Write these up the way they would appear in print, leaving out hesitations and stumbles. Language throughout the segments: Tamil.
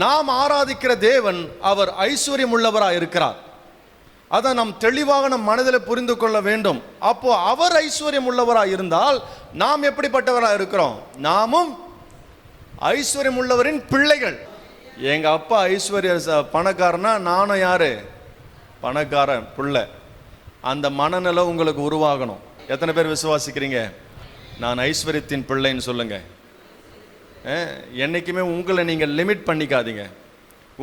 நாம் ஆராதிக்கிற தேவன் அவர் ஐஸ்வர்யம் உள்ளவராக இருக்கிறார். அதை நாம் தெளிவாக நம் மனதில் புரிந்து கொள்ள வேண்டும். அப்போ அவர் ஐஸ்வர்யம் உள்ளவராக இருந்தால் நாம் எப்படிப்பட்டவராக இருக்கிறோம்? நாமும் ஐஸ்வர்யம் உள்ளவரின் பிள்ளைகள். எங்க அப்பா ஐஸ்வர்ய பணக்காரனா, நானும் யாரு? பணக்காரன் பிள்ளை. அந்த மனநிலை உங்களுக்கு உருவாகணும். எத்தனை பேர் விசுவாசிக்கிறீங்க நான் ஐஸ்வர்யத்தின் பிள்ளைன்னு? சொல்லுங்க. என்னைக்குமே உங்களை நீங்கள் லிமிட் பண்ணிக்காதீங்க.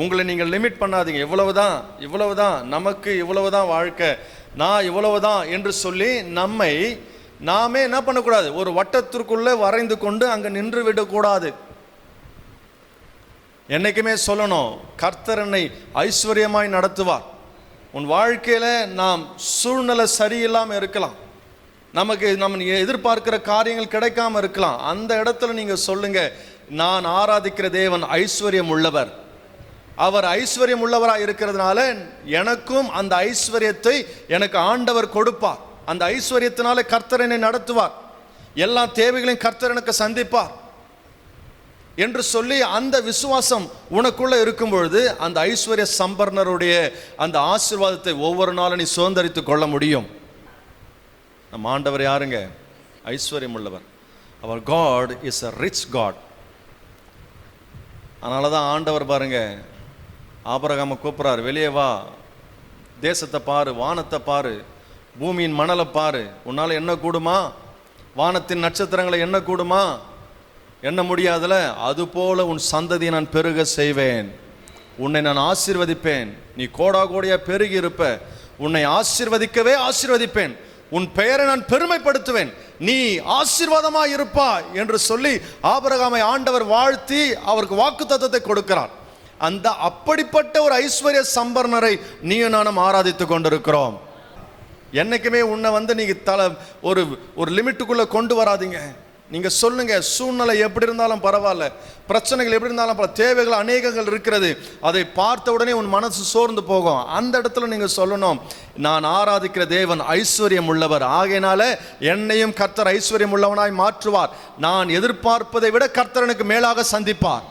உங்களை நீங்கள் லிமிட் பண்ணாதீங்க. இவ்வளவுதான் நமக்கு, இவ்வளவுதான் வாழ்க்கை, நான் இவ்வளவுதான் என்று சொல்லி நாமே என்ன பண்ணக்கூடாது? ஒரு வட்டத்திற்குள்ளே வரைந்து கொண்டு அங்கே நின்று விடக்கூடாது. என்னைக்குமே சொல்லணும், கர்த்தர் என்னை ஐஸ்வர்யமாய் நடத்துவார். உன் வாழ்க்கையில நாம் சூழ்நிலை சரியில்லாமல் இருக்கலாம், நமக்கு நம்ம எதிர்பார்க்கிற காரியங்கள் கிடைக்காம இருக்கலாம். அந்த இடத்துல நீங்க சொல்லுங்க, நான் ஆராதிக்கிற தேவன் ஐஸ்வர்யம் உள்ளவர். அவர் ஐஸ்வர்யம் உள்ளவராக இருக்கிறதுனால எனக்கும் அந்த ஐஸ்வர்யத்தை எனக்கு ஆண்டவர் கொடுப்பார். அந்த ஐஸ்வர்யத்தினால கர்த்தர் என்னை நடத்துவார். எல்லா தேவைகளையும் கர்த்தர் எனக்கு சந்திப்பார் என்று சொல்லி அந்த விசுவாசம் உனக்குள்ள இருக்கும் பொழுது அந்த ஐஸ்வர்ய சம்பர்ணருடைய அந்த ஆசீர்வாதத்தை ஒவ்வொரு நாளும் நீ சுதந்திரித்துக் கொள்ள முடியும். நம்ம ஆண்டவர் யாருங்க? ஐஸ்வர்யம் உள்ளவர். அவர் God is a rich God. அதனால தான் ஆண்டவர் பாருங்க, ஆபிரகாமை கூப்பிட்றாரு, வெளியே வா, தேசத்தை பாரு, வானத்தை பாரு, பூமியின் மணலை பாரு. உன்னால் என்ன கூடுமா? வானத்தின் நட்சத்திரங்களை என்ன கூடுமா? என்ன முடியாதுல? அதுபோல உன் சந்ததியை நான் பெருக செய்வேன், உன்னை நான் ஆசீர்வதிப்பேன், நீ கோடா கோடியா பெருகி இருப்ப, உன்னை ஆசீர்வதிக்கவே ஆசீர்வதிப்பேன், உன் பெயரை நான் பெருமைப்படுத்துவேன், நீ ஆசீர்வாதமா இருப்பா என்று சொல்லி ஆபிரகாமை ஆண்டவர் வாழ்த்தி அவருக்கு வாக்குத்தத்தத்தை கொடுக்கிறார். அந்த அப்படிப்பட்ட ஒரு ஐஸ்வர்ய சம்பர்ணரை நீயும் நானும் ஆராதித்து கொண்டிருக்கிறோம். என்னைக்குமே உன்னை நீங்க ஒரு லிமிட்டுக்குள்ள கொண்டு வராதீங்க. நீங்க சொல்லுங்க, சூழ்நிலை எப்படி இருந்தாலும் பரவாயில்ல, பிரச்சனைகள் எப்படி இருந்தாலும் பரவாயில்ல, தேவைகள் அநேகங்கள் இருக்கிறது, அதை பார்த்த உடனே உன் மனசு சோர்ந்து போகும். அந்த இடத்துல நீங்க சொல்லணும், நான் ஆராதிக்கிற தேவன் ஐஸ்வர்யம் உள்ளவர், ஆகையினால என்னையும் கர்த்தர் ஐஸ்வர்யம் உள்ளவனாய் மாற்றுவார், நான் எதிர்பார்ப்பதை விட கர்த்தர் எனக்கு மேலாக சந்திப்பார்.